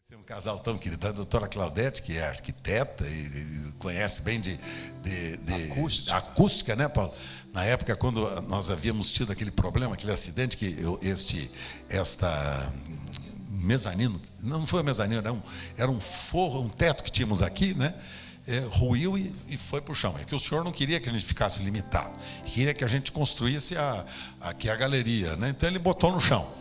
Esse é um casal tão querido, a doutora Claudete, que é arquiteta e conhece bem de acústica, né, Paulo? Na época, quando nós havíamos tido aquele problema, aquele acidente, que esta mezanino, não foi mezanino, era um forro, um teto que tínhamos aqui, né? Ruiu e foi para o chão. É que o senhor não queria que a gente ficasse limitado, queria que a gente construísse aqui a galeria, né? Então ele botou no chão.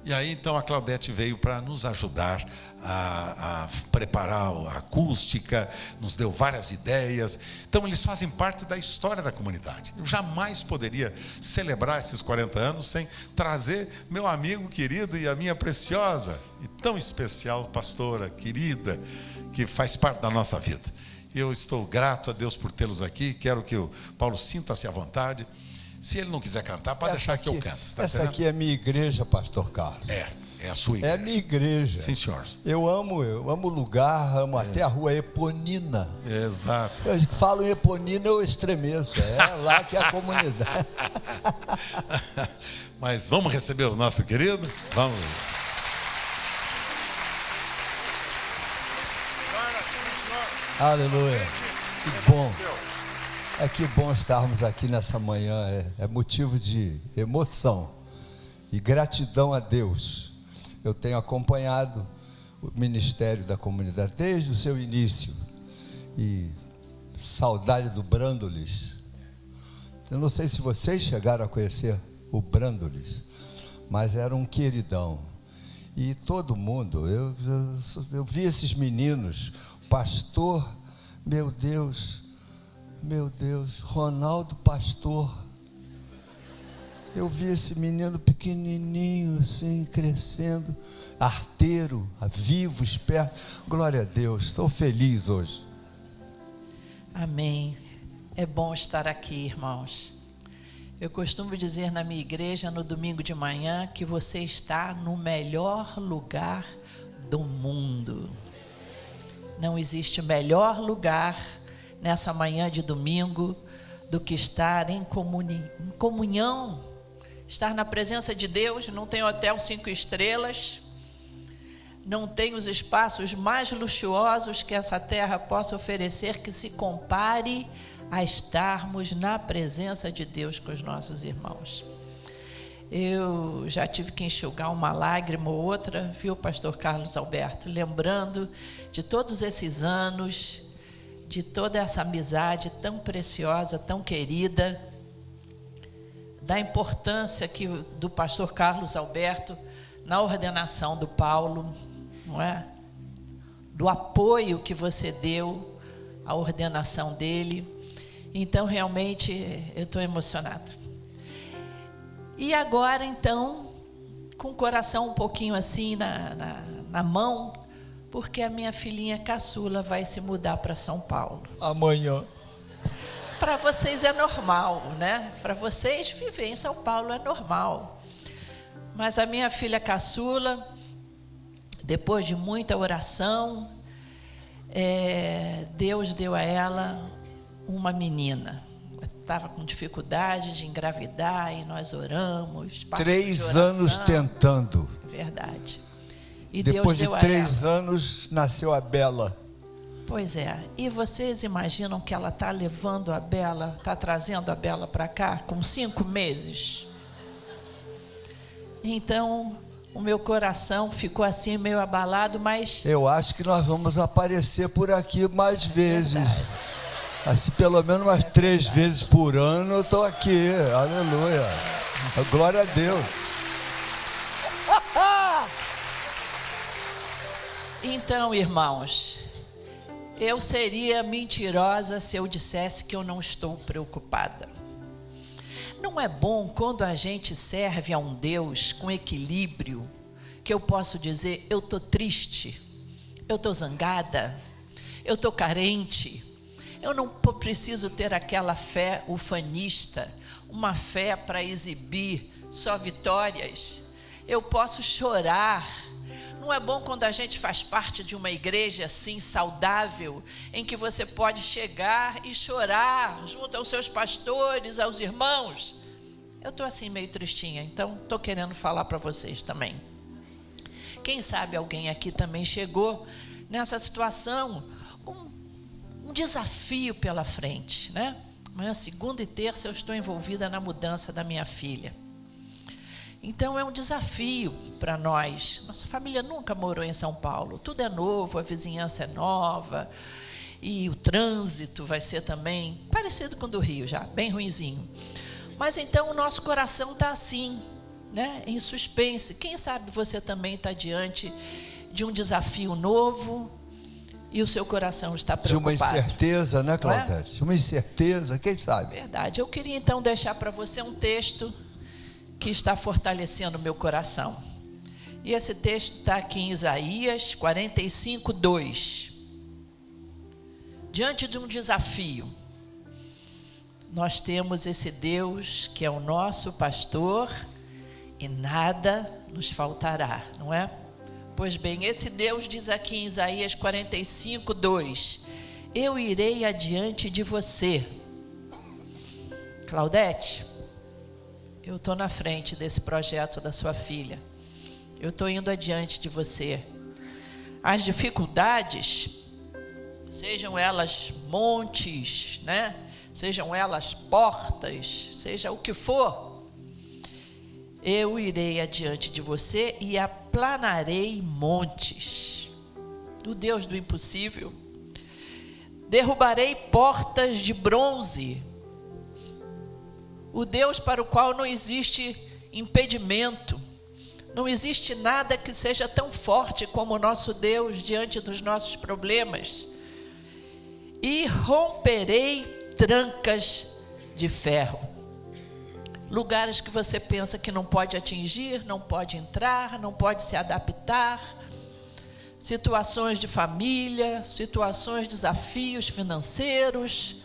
E aí então a Claudete veio para nos ajudar a preparar a acústica, nos deu várias ideias. Então eles fazem parte da história da comunidade. Eu jamais poderia celebrar esses 40 anos sem trazer meu amigo querido e a minha preciosa e tão especial pastora querida, que faz parte da nossa vida. Eu estou grato a Deus por tê-los aqui. Quero que o Paulo sinta-se à vontade. Se ele não quiser cantar, pode deixar que eu canto. Essa aqui é a minha igreja, pastor Carlos. É a sua igreja. É a minha igreja. Sim, senhor. Eu amo o lugar, amo até a rua Eponina. Exato. Eu falo em Eponina, eu estremeço. É lá que é a comunidade. Mas vamos receber o nosso querido? Vamos. Aleluia. Que bom. Que bom estarmos aqui nessa manhã. É motivo de emoção e gratidão a Deus. Eu tenho acompanhado o ministério da comunidade desde o seu início. E saudade do Brândolis. Eu não sei se vocês chegaram a conhecer o Brândolis, mas era um queridão. E todo mundo, eu vi esses meninos, pastor, meu Deus, Ronaldo Pastor. Eu vi esse menino pequenininho assim, crescendo, arteiro, vivo, esperto. Glória a Deus, estou feliz hoje. Amém. É bom estar aqui, irmãos. Eu costumo dizer na minha igreja, no domingo de manhã, que você está no melhor lugar do mundo. Não existe melhor lugar nessa manhã de domingo do que estar em comunhão, estar na presença de Deus. Não tem hotel 5 estrelas, não tem os espaços mais luxuosos que essa terra possa oferecer que se compare a estarmos na presença de Deus com os nossos irmãos. Eu já tive que enxugar uma lágrima ou outra, viu, pastor Carlos Alberto, lembrando de todos esses anos, de toda essa amizade tão preciosa, tão querida, da importância do pastor Carlos Alberto na ordenação do Paulo, não é? Do apoio que você deu à ordenação dele. Então, realmente, eu estou emocionada. E agora, então, com o coração um pouquinho assim na mão, porque a minha filhinha caçula vai se mudar para São Paulo. Amanhã. Para vocês é normal, né? Para vocês viver em São Paulo é normal. Mas a minha filha caçula, depois de muita oração, Deus deu a ela uma menina. Estava com dificuldade de engravidar e nós oramos. 3 anos tentando. Verdade. E depois Deus deu de 3 anos nasceu a Bela. Pois é. E vocês imaginam que ela está levando a Bela, está trazendo a Bela para cá com 5 meses? Então, o meu coração ficou assim meio abalado, mas... Eu acho que nós vamos aparecer por aqui mais vezes. Verdade. Assim, pelo menos umas 3 vezes por ano eu estou aqui. Aleluia. Glória a Deus. Então, irmãos, eu seria mentirosa se eu dissesse que eu não estou preocupada. Não é bom quando a gente serve a um Deus com equilíbrio, que eu posso dizer, eu estou triste, eu estou zangada, eu estou carente. Eu não preciso ter aquela fé ufanista, uma fé para exibir só vitórias. Eu posso chorar. Não é bom quando a gente faz parte de uma igreja assim saudável, em que você pode chegar e chorar junto aos seus pastores, aos irmãos. Eu estou assim meio tristinha, então estou querendo falar para vocês também. Quem sabe alguém aqui também chegou nessa situação, um desafio pela frente, né? Amanhã, segunda e terça, eu estou envolvida na mudança da minha filha. Então, é um desafio para nós. Nossa família nunca morou em São Paulo. Tudo é novo, a vizinhança é nova. E o trânsito vai ser também parecido com o do Rio, já, bem ruinzinho. Mas, então, o nosso coração está assim, né? Em suspense. Quem sabe você também está diante de um desafio novo e o seu coração está preocupado. De uma incerteza, né, Claudete? De uma incerteza, quem sabe? Verdade. Eu queria, então, deixar para você um texto que está fortalecendo o meu coração. E esse texto está aqui em Isaías 45, 2. Diante de um desafio, nós temos esse Deus que é o nosso pastor e nada nos faltará, não é? Pois bem, esse Deus diz aqui em Isaías 45, 2: eu irei adiante de você. Claudete, eu estou na frente desse projeto da sua filha. Eu estou indo adiante de você. As dificuldades, sejam elas montes, né? Sejam elas portas, seja o que for, eu irei adiante de você e aplanarei montes. O Deus do impossível. Derrubarei portas de bronze. O Deus para o qual não existe impedimento. Não existe nada que seja tão forte como o nosso Deus diante dos nossos problemas. E romperei trancas de ferro. Lugares que você pensa que não pode atingir, não pode entrar, não pode se adaptar. Situações de família, situações, desafios financeiros,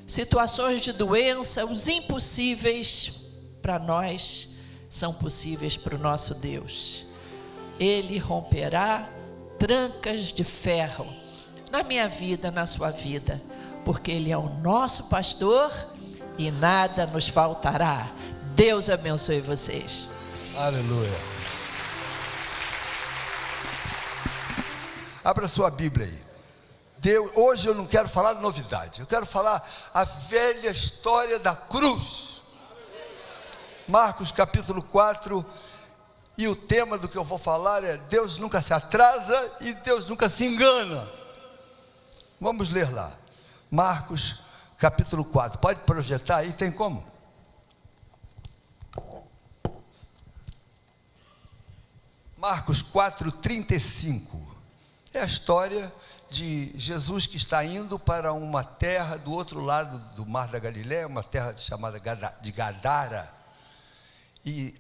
situações de doença, os impossíveis para nós são possíveis para o nosso Deus. Ele romperá trancas de ferro na minha vida, na sua vida, porque Ele é o nosso pastor e nada nos faltará. Deus abençoe vocês. Aleluia. Abra sua Bíblia aí. Hoje eu não quero falar de novidade, eu quero falar a velha história da cruz. Marcos capítulo 4, e o tema do que eu vou falar é: Deus nunca se atrasa e Deus nunca se engana. Vamos ler lá, Marcos capítulo 4, pode projetar aí, tem como? Marcos 4, 35, é a história de Jesus que está indo para uma terra do outro lado do mar da Galileia, uma terra chamada de Gadara, e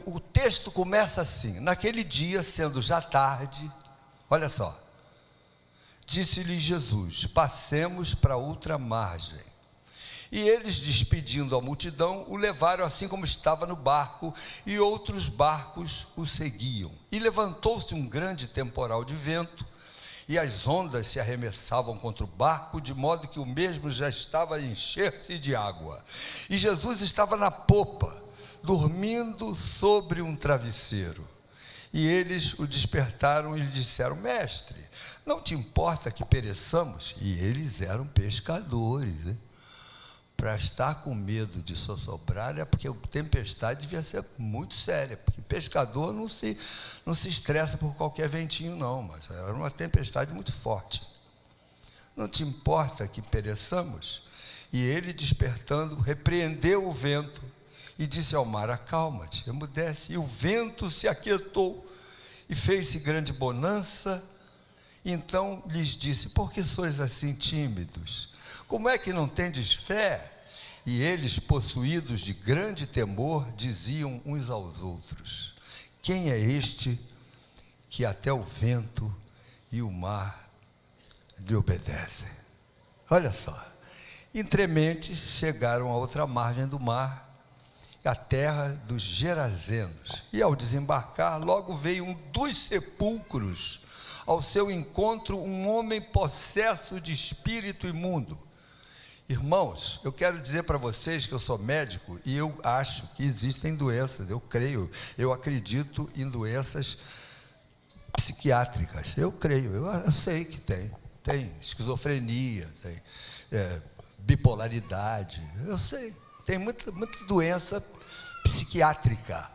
o texto começa assim: naquele dia, sendo já tarde, olha só, disse-lhe Jesus: passemos para outra margem. E eles, despedindo a multidão, o levaram assim como estava no barco, e outros barcos o seguiam. E levantou-se um grande temporal de vento, e as ondas se arremessavam contra o barco, de modo que o mesmo já estava a encher-se de água. E Jesus estava na popa, dormindo sobre um travesseiro. E eles o despertaram e lhe disseram: mestre, não te importa que pereçamos? E eles eram pescadores, né? Para estar com medo de sossobrar é porque a tempestade devia ser muito séria, porque pescador não se estressa por qualquer ventinho não, mas era uma tempestade muito forte. Não te importa que pereçamos? E ele, despertando, repreendeu o vento e disse ao mar: acalma-te, emudece. E o vento se aquietou e fez-se grande bonança. Então lhes disse: por que sois assim tímidos? Como é que não tendes fé? E eles, possuídos de grande temor, diziam uns aos outros: quem é este que até o vento e o mar lhe obedecem? Olha só, entrementes chegaram à outra margem do mar, a terra dos Gerazenos, e ao desembarcar, logo veio um dos sepulcros ao seu encontro, um homem possesso de espírito imundo. Irmãos, eu quero dizer para vocês que eu sou médico e eu acho que existem doenças, eu creio, eu acredito em doenças psiquiátricas. Eu creio, eu sei que tem. Tem esquizofrenia, tem bipolaridade, eu sei. Tem muita doença psiquiátrica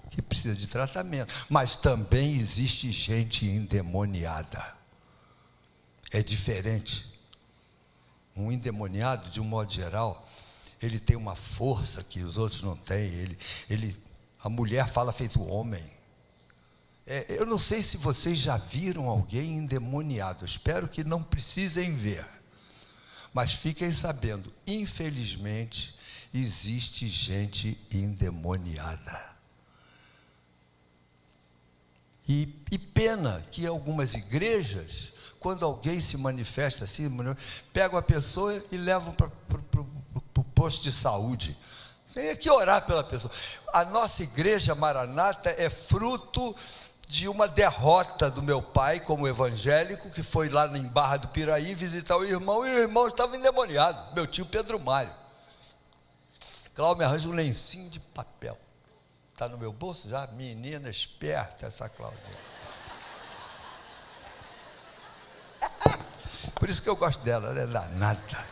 que precisa de tratamento. Mas também existe gente endemoniada. É diferente. Um endemoniado, de um modo geral, ele tem uma força que os outros não têm. A mulher fala feito homem. Eu não sei se vocês já viram alguém endemoniado. Eu espero que não precisem ver. Mas fiquem sabendo, infelizmente, existe gente endemoniada. E pena que algumas igrejas, quando alguém se manifesta assim, pegam a pessoa e levam para o posto de saúde. Tem que orar pela pessoa. A nossa igreja Maranata é fruto de uma derrota do meu pai como evangélico, que foi lá em Barra do Piraí visitar o irmão, e o irmão estava endemoniado, meu tio Pedro Mário. Cláudio me arranja um lencinho de papel. Está no meu bolso já? Menina esperta essa Cláudia. Por isso que eu gosto dela, ela é danada.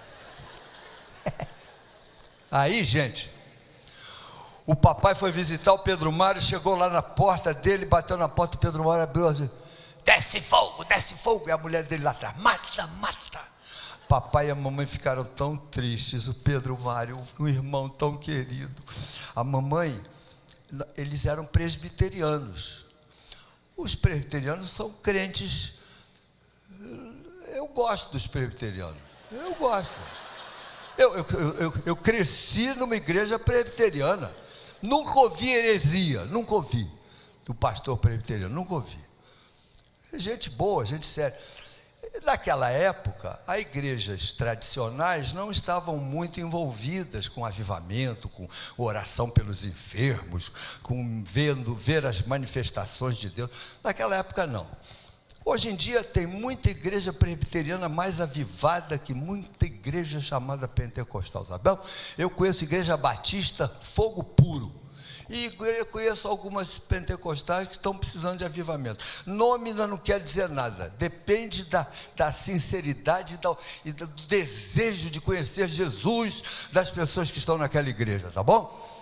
Aí, gente, o papai foi visitar o Pedro Mário, chegou lá na porta dele, bateu na porta, o Pedro Mário abriu assim, desce fogo, e a mulher dele lá atrás, mata. Papai e a mamãe ficaram tão tristes, o Pedro Mário, um irmão tão querido. A mamãe, eles eram presbiterianos. Os presbiterianos são crentes. Eu gosto dos presbiterianos, eu gosto. Eu cresci numa igreja presbiteriana, nunca ouvi heresia, nunca ouvi do pastor presbiteriano, nunca ouvi. Gente boa, gente séria. Naquela época, as igrejas tradicionais não estavam muito envolvidas com avivamento, com oração pelos enfermos, com ver as manifestações de Deus. Naquela época, não. Hoje em dia, tem muita igreja presbiteriana mais avivada que muita igreja chamada pentecostal, sabe? Eu conheço igreja batista, fogo puro. E eu conheço algumas pentecostais que estão precisando de avivamento. Nome ainda não quer dizer nada. Depende da sinceridade e do desejo de conhecer Jesus das pessoas que estão naquela igreja, tá bom?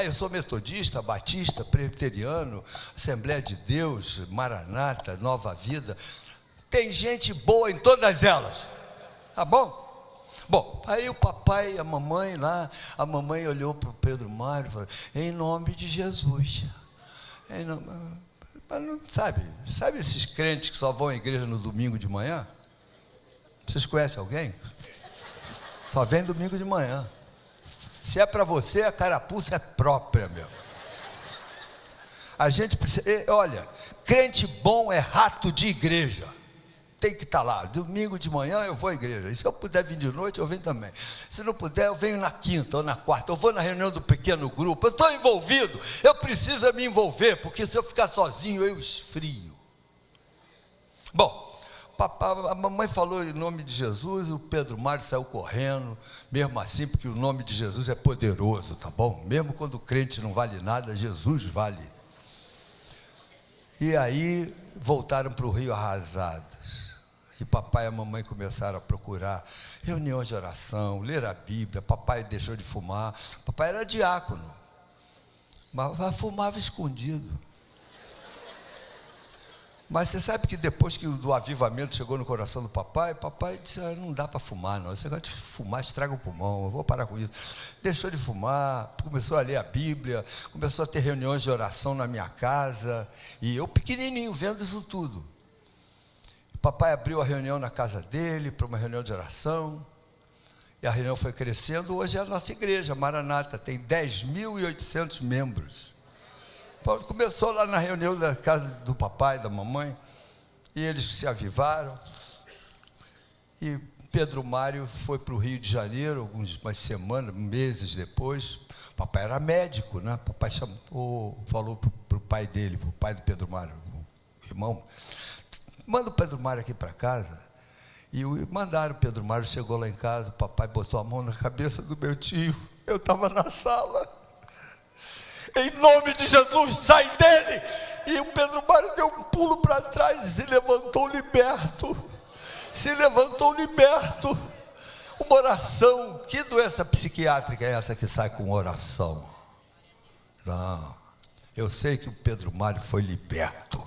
Eu sou metodista, batista, presbiteriano, Assembleia de Deus, Maranata, Nova Vida. Tem gente boa em todas elas, tá bom? Bom, aí o papai, a mamãe lá, a mamãe olhou para o Pedro Mário e falou, em nome de Jesus. Mas não, sabe esses crentes que só vão à igreja no domingo de manhã? Vocês conhecem alguém? Só vem domingo de manhã. Se é para você, a carapuça é própria, meu. A gente precisa, olha, crente bom é rato de igreja. Tem que estar lá, domingo de manhã eu vou à igreja, e se eu puder vir de noite eu venho também, se não puder eu venho na quinta ou na quarta, eu vou na reunião do pequeno grupo, eu estou envolvido, eu preciso me envolver, porque se eu ficar sozinho eu esfrio. Bom, a mamãe falou em nome de Jesus, o Pedro Mário saiu correndo, mesmo assim, porque o nome de Jesus é poderoso, tá bom? Mesmo quando o crente não vale nada, Jesus vale. E aí voltaram para o Rio arrasados. E papai e a mamãe começaram a procurar reuniões de oração, ler a Bíblia. Papai deixou de fumar. Papai era diácono, mas fumava escondido. Mas você sabe que depois que do avivamento chegou no coração do papai disse, não dá para fumar não, esse negócio de fumar estraga o pulmão, eu vou parar com isso. Deixou de fumar, começou a ler a Bíblia, começou a ter reuniões de oração na minha casa, e eu pequenininho vendo isso tudo. Papai abriu a reunião na casa dele, para uma reunião de oração, e a reunião foi crescendo. Hoje é a nossa igreja, Maranata, tem 10.800 membros. Começou lá na reunião da casa do papai e da mamãe, e eles se avivaram, e Pedro Mário foi para o Rio de Janeiro, algumas semanas, meses depois. Papai era médico, né? Papai falou para o pai dele, para o pai do Pedro Mário, o irmão, manda o Pedro Mário aqui para casa. E mandaram o Pedro Mário, chegou lá em casa, o papai botou a mão na cabeça do meu tio, eu estava na sala. Em nome de Jesus, sai dele. E o Pedro Mário deu um pulo para trás e se levantou liberto. Se levantou liberto. Uma oração. Que doença psiquiátrica é essa que sai com oração? Não. Eu sei que o Pedro Mário foi liberto.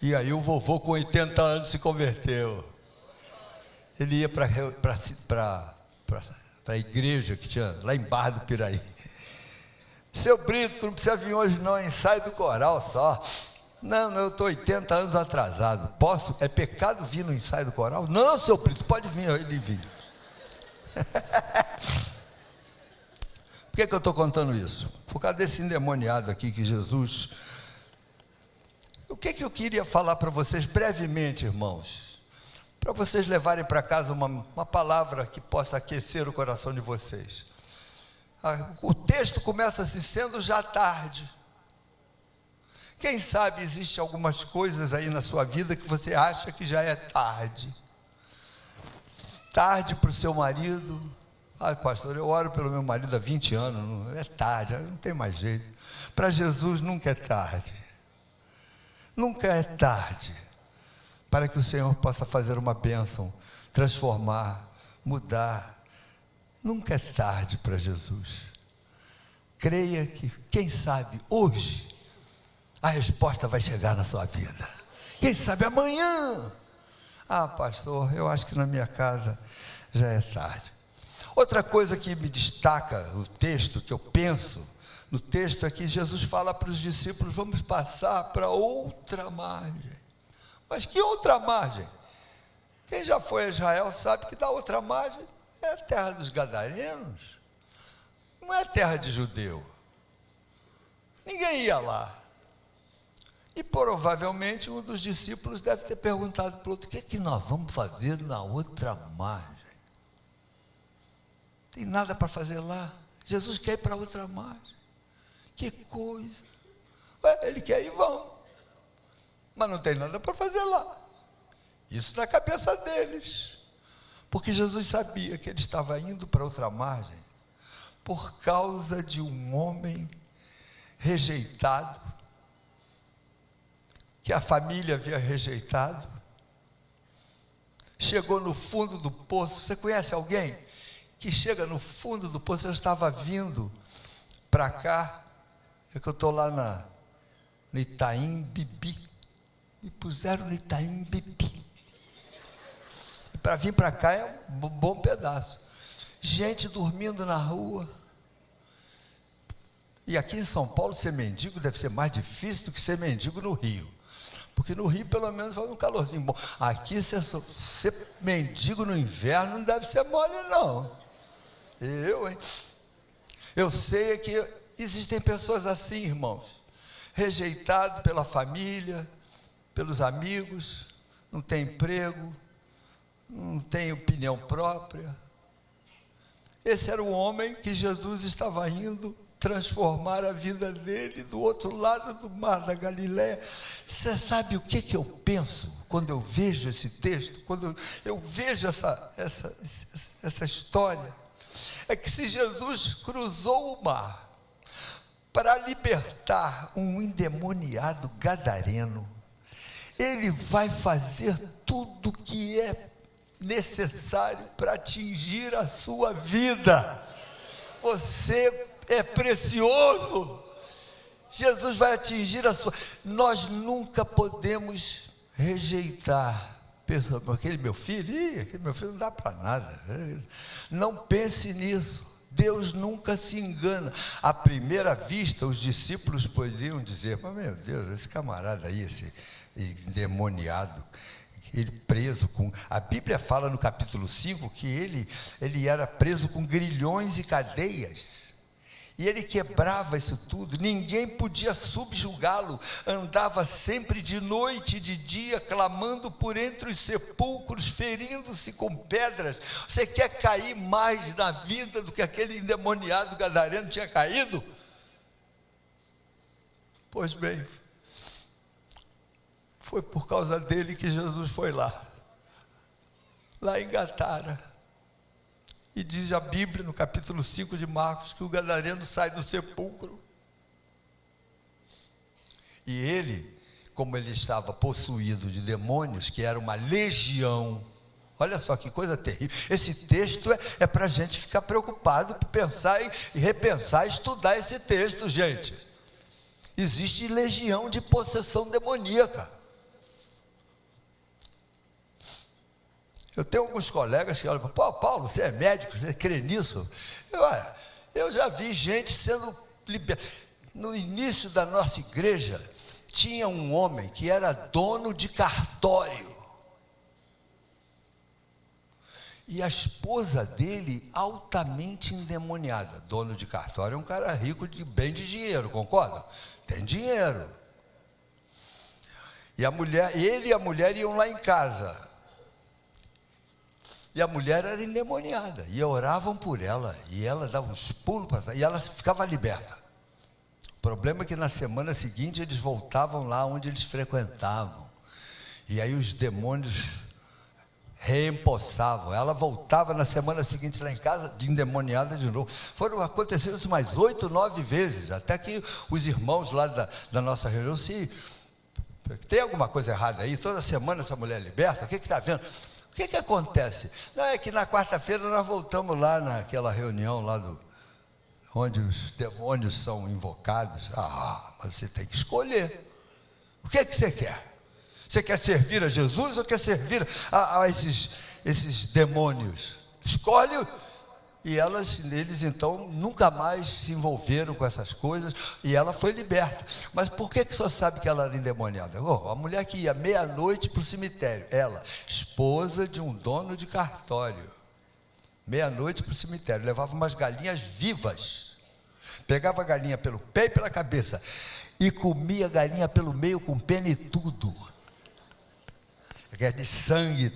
E aí o vovô com 80 anos se converteu. Ele ia para a igreja que tinha lá em Barra do Piraí. Seu Brito, não precisa vir hoje não, ensaio do coral só. Não, eu estou 80 anos atrasado. Posso? É pecado vir no ensaio do coral? Não, seu Brito, pode vir, ele vinha. Por que eu estou contando isso? Por causa desse endemoniado aqui que Jesus... O que eu queria falar para vocês brevemente, irmãos? Para vocês levarem para casa uma palavra que possa aquecer o coração de vocês. O texto começa assim, sendo já tarde. Quem sabe existe algumas coisas aí na sua vida que você acha que já é tarde. Tarde para o seu marido. Ai, pastor, eu oro pelo meu marido há 20 anos, não, é tarde, não tem mais jeito. Para Jesus nunca é tarde. Nunca é tarde para que o Senhor possa fazer uma bênção, transformar, mudar. Nunca é tarde para Jesus. Creia que, quem sabe, hoje, a resposta vai chegar na sua vida. Quem sabe amanhã. Ah, pastor, eu acho que na minha casa já é tarde. Outra coisa que me destaca o texto, que eu penso no texto, é que Jesus fala para os discípulos, vamos passar para outra margem. Mas que outra margem? Quem já foi a Israel sabe que da outra margem é a terra dos gadarenos. Não é terra de judeu. Ninguém ia lá. E provavelmente um dos discípulos deve ter perguntado para o outro, o que é que nós vamos fazer na outra margem? Tem nada para fazer lá. Jesus quer ir para outra margem. Que coisa. Ele quer ir, vão. Mas não tem nada para fazer lá. Isso na cabeça deles. Porque Jesus sabia que ele estava indo para outra margem por causa de um homem rejeitado, que a família havia rejeitado, chegou no fundo do poço. Você conhece alguém que chega no fundo do poço? Eu estava vindo para cá, é que eu estou lá no Itaim Bibi, me puseram no Itaim Bibi, para vir para cá é um bom pedaço, gente dormindo na rua. E aqui em São Paulo ser mendigo deve ser mais difícil do que ser mendigo no Rio, porque no Rio pelo menos vai um calorzinho bom. Aqui ser mendigo no inverno não deve ser mole não. Eu sei que existem pessoas assim, irmãos, rejeitado pela família, pelos amigos, não tem emprego, não tem opinião própria. Esse era o homem que Jesus estava indo transformar a vida dele do outro lado do mar da Galileia. Você sabe o que eu penso quando eu vejo esse texto, quando eu vejo essa história? É que se Jesus cruzou o mar para libertar um endemoniado gadareno, ele vai fazer tudo que é necessário para atingir a sua vida. Você é precioso. Jesus vai atingir a sua. Nós nunca podemos rejeitar. Pensa, aquele meu filho não dá para nada. Não pense nisso. Deus nunca se engana. À primeira vista, os discípulos poderiam dizer, mas meu Deus, esse camarada aí, esse endemoniado, ele preso com... A Bíblia fala no capítulo 5 que ele era preso com grilhões e cadeias. E ele quebrava isso tudo, ninguém podia subjugá-lo, andava sempre de noite e de dia, clamando por entre os sepulcros, ferindo-se com pedras. Você quer cair mais na vida do que aquele endemoniado gadareno tinha caído? Pois bem, foi por causa dele que Jesus foi lá em Gadara. E diz a Bíblia, no capítulo 5 de Marcos, que o gadareno sai do sepulcro. E ele, como ele estava possuído de demônios, que era uma legião, olha só que coisa terrível. Esse texto é para a gente ficar preocupado, pensar e repensar, estudar esse texto, gente. Existe legião de possessão demoníaca. Eu tenho alguns colegas que olham, pô, Paulo, você é médico, você crê nisso? Eu já vi gente sendo liberta. No início da nossa igreja, tinha um homem que era dono de cartório. E a esposa dele, altamente endemoniada. Dono de cartório é um cara rico, bem de dinheiro, concorda? Tem dinheiro. E ele e a mulher iam lá em casa. E a mulher era endemoniada. E oravam por ela. E ela dava uns pulos para trás. E ela ficava liberta. O problema é que na semana seguinte eles voltavam lá onde eles frequentavam. E aí os demônios reempossavam. Ela voltava na semana seguinte lá em casa, endemoniada de novo. Foram acontecidos mais 8, 9 vezes. Até que os irmãos lá da nossa reunião tem alguma coisa errada aí? Toda semana essa mulher é liberta? O que está vendo? O que acontece? Não, é que na quarta-feira nós voltamos lá naquela reunião lá onde os demônios são invocados. Mas você tem que escolher. O que você quer? Você quer servir a Jesus ou quer servir a esses demônios? Escolhe. E eles então nunca mais se envolveram com essas coisas, e ela foi liberta. Mas por que o senhor sabe que ela era endemoniada? A mulher que ia meia-noite para o cemitério, ela, esposa de um dono de cartório, meia-noite para o cemitério, levava umas galinhas vivas, pegava a galinha pelo pé e pela cabeça, e comia a galinha pelo meio com pena e tudo, de sangue,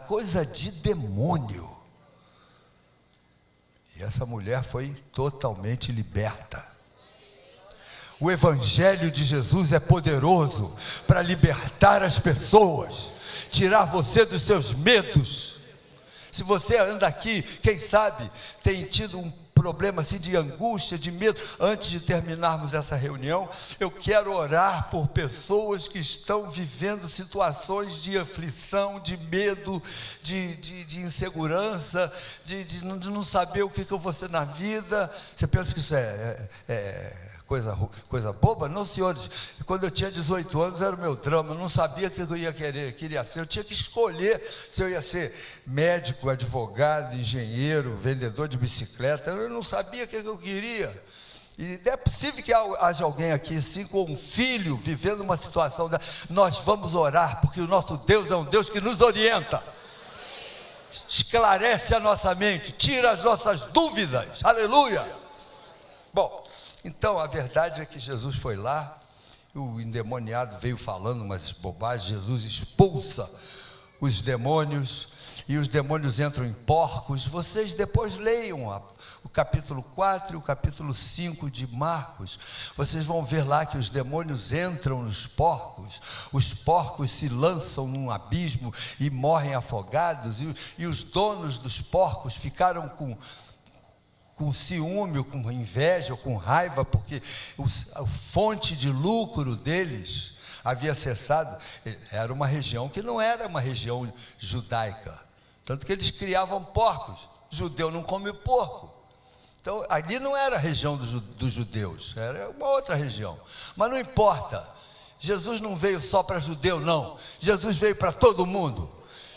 coisa de demônio. E essa mulher foi totalmente liberta. O Evangelho de Jesus é poderoso para libertar as pessoas, tirar você dos seus medos. Se você anda aqui, quem sabe, tem tido um problema assim de angústia, de medo. Antes de terminarmos essa reunião, eu quero orar por pessoas que estão vivendo situações de aflição, de medo, de insegurança, de não saber o que eu vou ser na vida. Você pensa que isso é coisa boba? Não, senhores. Quando eu tinha 18 anos era o meu drama. Eu não sabia o que eu queria ser. Eu tinha que escolher se eu ia ser médico, advogado, engenheiro, vendedor de bicicleta. Eu não sabia o que eu queria. E é possível que haja alguém aqui assim com um filho vivendo uma situação nós vamos orar, porque o nosso Deus é um Deus que nos orienta, esclarece a nossa mente, tira as nossas dúvidas. Aleluia. Bom, então a verdade é que Jesus foi lá, o endemoniado veio falando umas bobagens, Jesus expulsa os demônios, e os demônios entram em porcos. Vocês depois leiam o capítulo 4 e o capítulo 5 de Marcos, vocês vão ver lá que os demônios entram nos porcos, os porcos se lançam num abismo e morrem afogados, e os donos dos porcos ficaram com ciúme, ou com inveja, ou com raiva, porque a fonte de lucro deles havia cessado. Era uma região que não era uma região judaica, tanto que eles criavam porcos. Judeu não come porco, então ali não era a região dos judeus, era uma outra região. Mas não importa, Jesus não veio só para judeu, não. Jesus veio para todo mundo.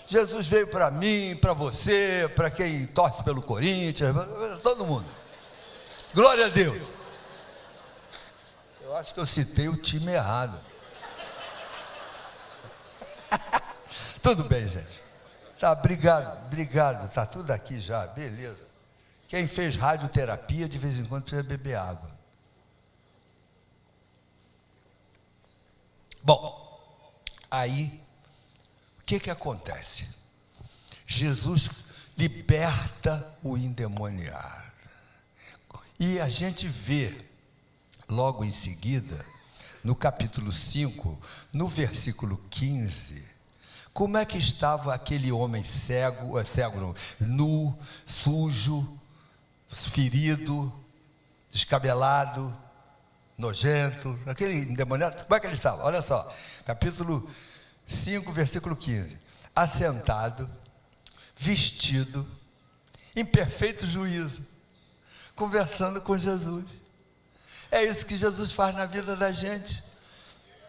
Jesus veio para mim, para você, para quem torce pelo Corinthians, para todo mundo. Glória a Deus. Eu acho que eu citei o time errado. Tudo bem, gente. Tá, obrigado. Tá tudo aqui já, beleza. Quem fez radioterapia, de vez em quando precisa beber água. Bom, aí o que acontece? Jesus liberta o endemoniado. E a gente vê, logo em seguida, no capítulo 5, no versículo 15, como é que estava aquele homem nu, sujo, ferido, descabelado. nojento, aquele endemoniado, como é que ele estava? Olha só, capítulo 5, versículo 15. Assentado, vestido, em perfeito juízo, conversando com Jesus. É isso que Jesus faz na vida da gente.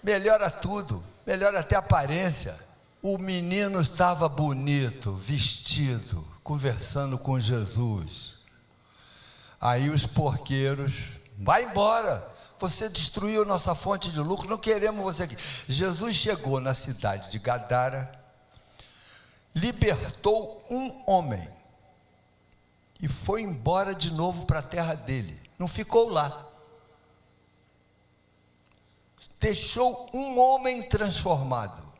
Melhora tudo, melhora até a aparência. O menino estava bonito, vestido, conversando com Jesus. Aí os porqueiros, vai embora, você destruiu nossa fonte de lucro, não queremos você aqui. Jesus chegou na cidade de Gadara, libertou um homem e foi embora de novo para a terra dele, não ficou lá. Deixou um homem transformado.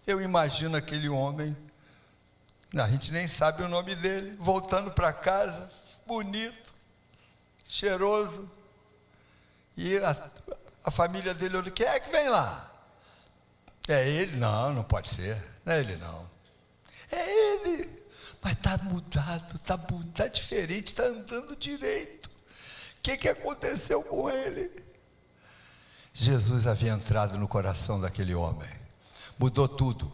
Eu imagino aquele homem, a gente nem sabe o nome dele, voltando para casa, bonito, cheiroso, e a família dele olhou, quem é que vem lá? É ele? Não, não pode ser, não é ele não. É ele, mas está mudado, está diferente, está andando direito. O que aconteceu com ele? Jesus havia entrado no coração daquele homem, mudou tudo,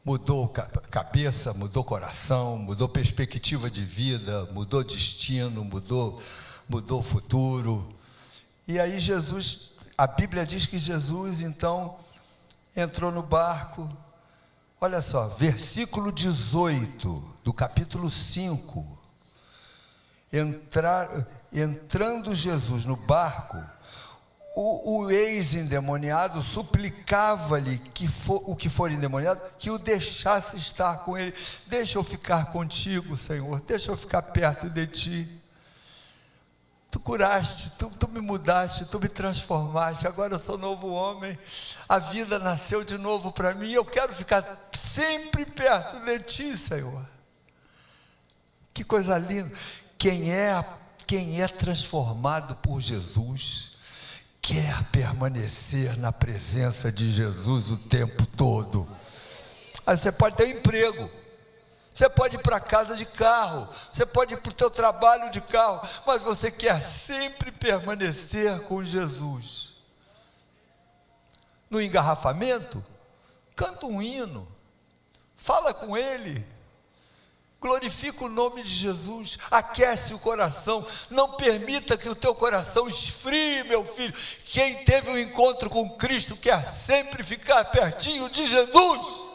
mudou cabeça, mudou coração, mudou perspectiva de vida, mudou destino, mudou futuro. E aí Jesus, a Bíblia diz que Jesus então entrou no barco. Olha só, versículo 18 do capítulo 5. Entrando Jesus no barco, o ex-endemoniado suplicava-lhe o que for endemoniado, que o deixasse estar com ele. Deixa eu ficar contigo, Senhor, deixa eu ficar perto de ti. Tu curaste, tu me mudaste, tu me transformaste, agora eu sou novo homem, a vida nasceu de novo para mim, eu quero ficar sempre perto de ti, Senhor. Que coisa linda. Quem é transformado por Jesus, quer permanecer na presença de Jesus o tempo todo. Aí você pode ter um emprego, você pode ir para casa de carro, você pode ir para o teu trabalho de carro, mas você quer sempre permanecer com Jesus. No engarrafamento, canta um hino, fala com Ele, glorifica o nome de Jesus, aquece o coração, não permita que o teu coração esfrie, meu filho. Quem teve um encontro com Cristo quer sempre ficar pertinho de Jesus.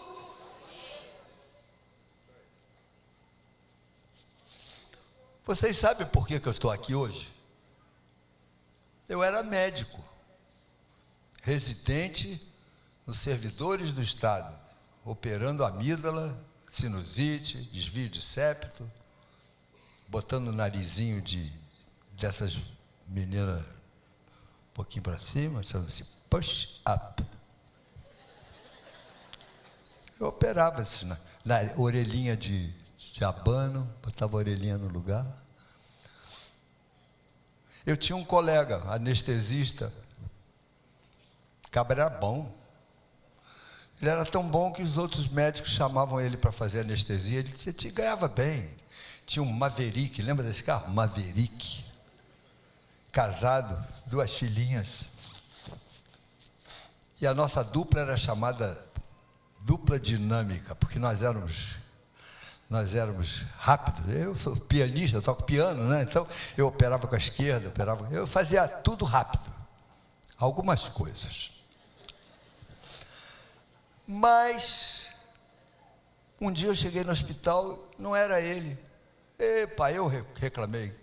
Vocês sabem por que eu estou aqui hoje? Eu era médico, residente nos servidores do Estado, operando amígdala, sinusite, desvio de septo, botando o narizinho dessas meninas um pouquinho para cima, chamando assim, push up. Eu operava isso na orelhinha de abano, botava a orelhinha no lugar. Eu tinha um colega, anestesista, o cabra era bom. Ele era tão bom que os outros médicos chamavam ele para fazer anestesia. Ele disse, te ganhava bem. Tinha um Maverick, lembra desse carro? Maverick. Casado, 2 filhinhas. E a nossa dupla era chamada dupla dinâmica, porque nós éramos rápidos. Eu sou pianista, eu toco piano, né? Então eu operava com a esquerda, eu fazia tudo rápido. Algumas coisas. Mas um dia eu cheguei no hospital, não era ele. Epa, eu reclamei.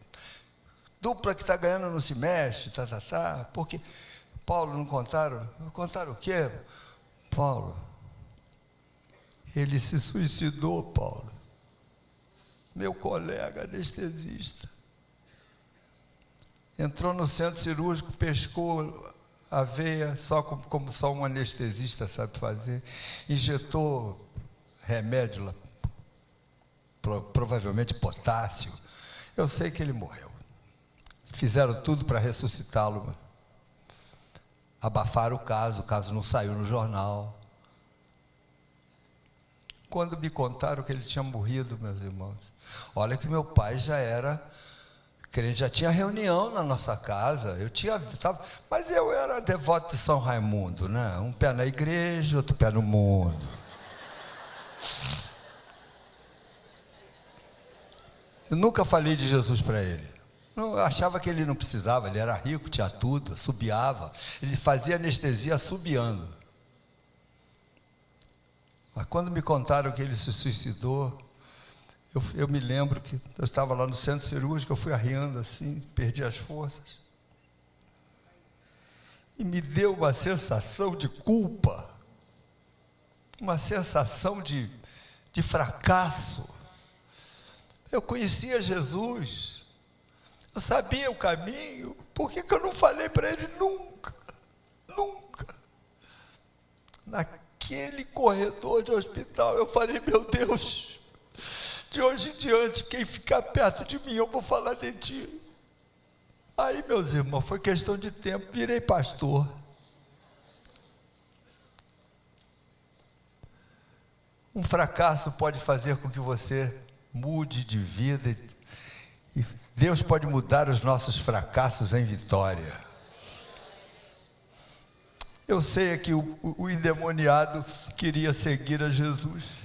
Dupla que está ganhando não se mexe, porque Paulo não contaram? Contaram o quê? Paulo, ele se suicidou, Paulo. Meu colega anestesista. Entrou no centro cirúrgico, pescou a veia, como só um anestesista sabe fazer, injetou remédio lá, provavelmente potássio. Eu sei que ele morreu. Fizeram tudo para ressuscitá-lo. Abafaram o caso não saiu no jornal. Quando me contaram que ele tinha morrido, meus irmãos, olha que meu pai já era crente já tinha reunião na nossa casa, mas eu era devoto de São Raimundo, né? Um pé na igreja, outro pé no mundo. Eu nunca falei de Jesus para ele. Eu achava que ele não precisava, ele era rico, tinha tudo, assobiava. Ele fazia anestesia assobiando. Mas quando me contaram que ele se suicidou, eu me lembro que eu estava lá no centro cirúrgico, eu fui arriando assim, perdi as forças. E me deu uma sensação de culpa, uma sensação de fracasso. Eu conhecia Jesus, eu sabia o caminho, por que eu não falei para ele nunca? Nunca. Naquele corredor de hospital, eu falei, meu Deus, de hoje em diante, quem ficar perto de mim, eu vou falar de ti. Aí, meus irmãos, foi questão de tempo, virei pastor. Um fracasso pode fazer com que você mude de vida, e Deus pode mudar os nossos fracassos em vitória. Eu sei que o endemoniado queria seguir a Jesus,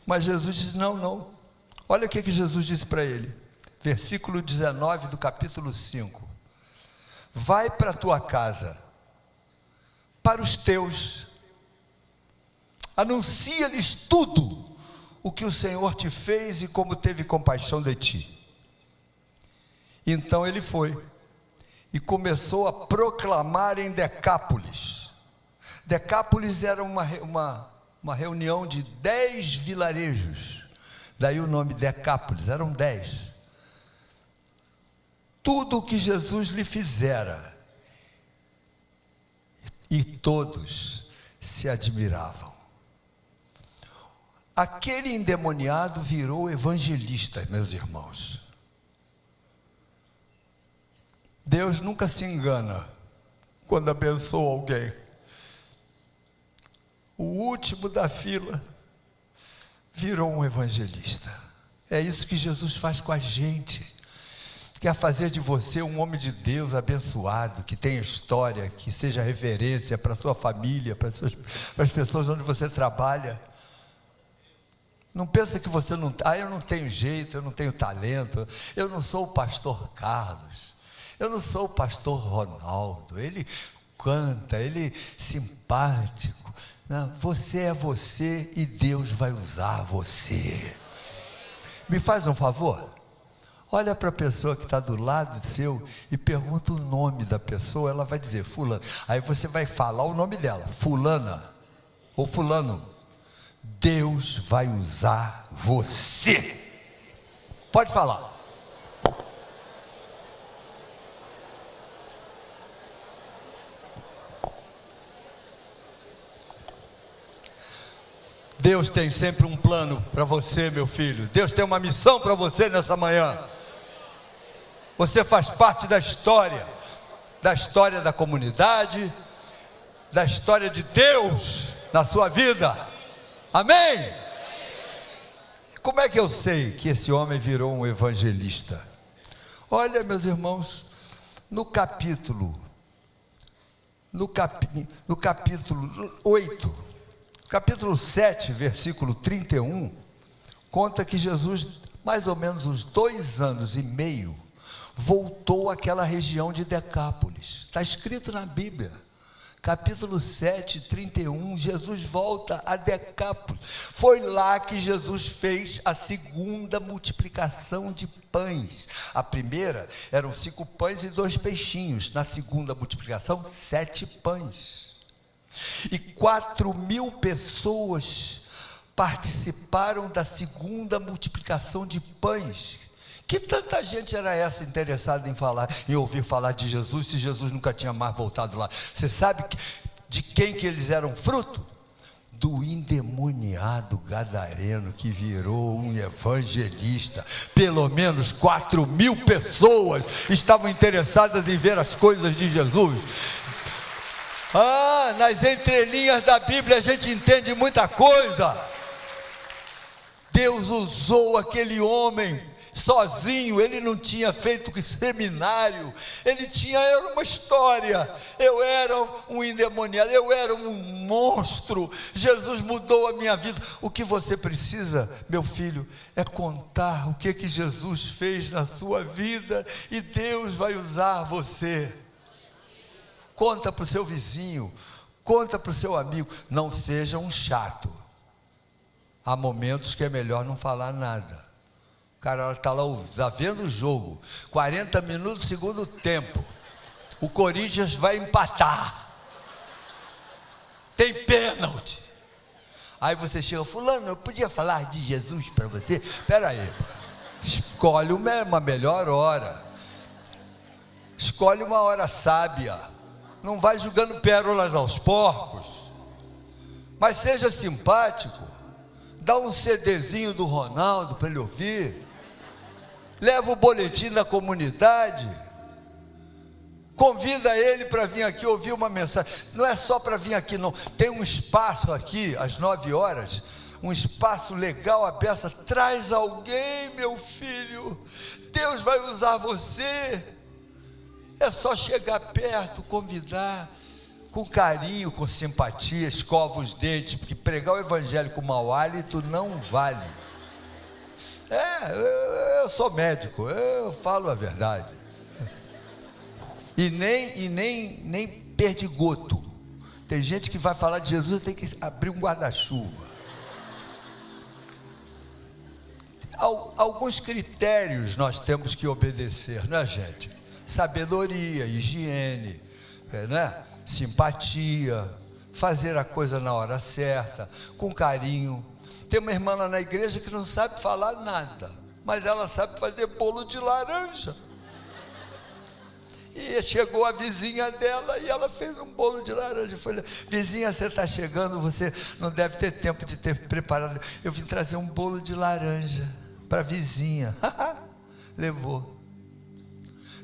mas Jesus disse, não. Olha o que Jesus disse para ele, versículo 19 do capítulo 5. Vai para a tua casa, para os teus, anuncia-lhes tudo o que o Senhor te fez e como teve compaixão de ti. Então ele foi e começou a proclamar em Decápolis. Decápolis era uma reunião de 10 vilarejos, daí o nome Decápolis, eram 10. Tudo o que Jesus lhe fizera, e todos se admiravam. Aquele endemoniado virou evangelista, meus irmãos. Deus nunca se engana quando abençoa alguém. O último da fila virou um evangelista. É isso que Jesus faz com a gente. Quer fazer de você um homem de Deus abençoado, que tenha história, que seja referência para a sua família, para as pessoas onde você trabalha. Não pensa que você não... eu não tenho jeito, eu não tenho talento, eu não sou o pastor Carlos, eu não sou o pastor Ronaldo, ele canta, ele é simpático. Não, você é você e Deus vai usar você. Me faz um favor, olha para a pessoa que está do lado seu e pergunta o nome da pessoa, ela vai dizer fulano, aí você vai falar o nome dela, fulana ou fulano. Deus vai usar você. Pode falar. Deus tem sempre um plano para você, meu filho. Deus tem uma missão para você nessa manhã. Você faz parte da história da comunidade, da história de Deus na sua vida. Amém? Como é que eu sei que esse homem virou um evangelista? Olha, meus irmãos, no capítulo 8, capítulo 7, versículo 31, conta que Jesus, mais ou menos uns 2 anos e meio, voltou àquela região de Decápolis. Está escrito na Bíblia. Capítulo 7, 31, Jesus volta a Decápolis. Foi lá que Jesus fez a segunda multiplicação de pães. A primeira eram 5 pães e 2 peixinhos. Na segunda multiplicação, 7 pães. E 4.000 pessoas participaram da segunda multiplicação de pães. Que tanta gente era essa interessada em ouvir falar de Jesus, se Jesus nunca tinha mais voltado lá? Você sabe de quem que eles eram fruto? Do endemoniado gadareno, que virou um evangelista. Pelo menos 4.000 pessoas estavam interessadas em ver as coisas de Jesus. Nas entrelinhas da Bíblia a gente entende muita coisa. Deus usou aquele homem sozinho, ele não tinha feito seminário, era uma história. Eu era um endemoniado, eu era um monstro. Jesus mudou a minha vida. O que você precisa, meu filho, é contar o que Jesus fez na sua vida, e Deus vai usar você. Conta para o seu vizinho, conta para o seu amigo. Não seja um chato. Há momentos que é melhor não falar nada. O cara está lá, vendo o jogo, 40 minutos, segundo tempo, o Corinthians vai empatar, tem pênalti. Aí você chega: fulano, eu podia falar de Jesus para você? Espera aí, escolhe uma melhor hora, escolhe uma hora sábia, não vai jogando pérolas aos porcos, mas seja simpático. Dá um CDzinho do Ronaldo para ele ouvir, leva o boletim da comunidade, convida ele para vir aqui ouvir uma mensagem. Não é só para vir aqui não, tem um espaço aqui às 9 horas, um espaço legal aberto. Traz alguém, meu filho, Deus vai usar você. É só chegar perto, convidar, com carinho, com simpatia. Escova os dentes, porque pregar o evangelho com mau hálito não vale. Eu sou médico, eu falo a verdade. E nem perdigoto. Tem gente que vai falar de Jesus, tem que abrir um guarda-chuva. Alguns critérios nós temos que obedecer, não é, gente? Sabedoria, higiene, né? Simpatia, fazer a coisa na hora certa, com carinho. Tem uma irmã lá na igreja que não sabe falar nada, mas ela sabe fazer bolo de laranja. E chegou a vizinha dela e ela fez um bolo de laranja. Eu falei: vizinha, você está chegando, você não deve ter tempo de ter preparado. Eu vim trazer um bolo de laranja para a vizinha. Levou.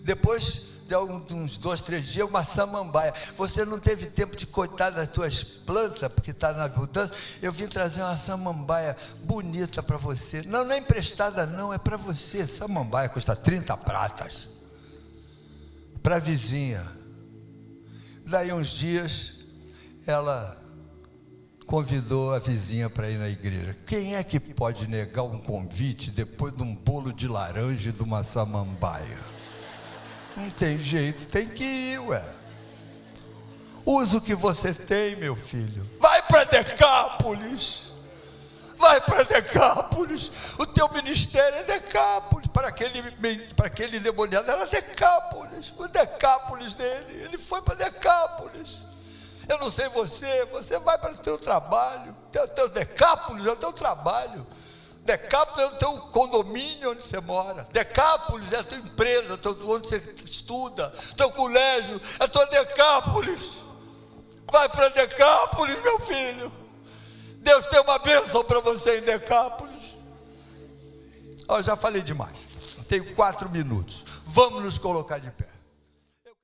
Depois de uns 2, 3 dias, uma samambaia. Você não teve tempo de cuidar das tuas plantas, porque está na mudança. Eu vim trazer uma samambaia bonita para você. Não é emprestada não, é para você. Samambaia custa 30 pratas. Para a vizinha. Daí uns dias, ela convidou a vizinha para ir na igreja. Quem é que pode negar um convite depois de um bolo de laranja e de uma samambaia? Não tem jeito, tem que ir, ué. Usa o que você tem, meu filho. Vai para Decápolis. Vai para Decápolis. O teu ministério é Decápolis. Para aquele demoniado era Decápolis. O Decápolis dele. Ele foi para Decápolis. Eu não sei você vai para o teu trabalho. Teu Decápolis é o teu trabalho. Decápolis é o teu condomínio onde você mora. Decápolis é a tua empresa, onde você estuda. Teu colégio é a tua Decápolis. Vai para Decápolis, meu filho. Deus tem uma bênção para você em Decápolis. Já falei demais. Tenho 4 minutos. Vamos nos colocar de pé.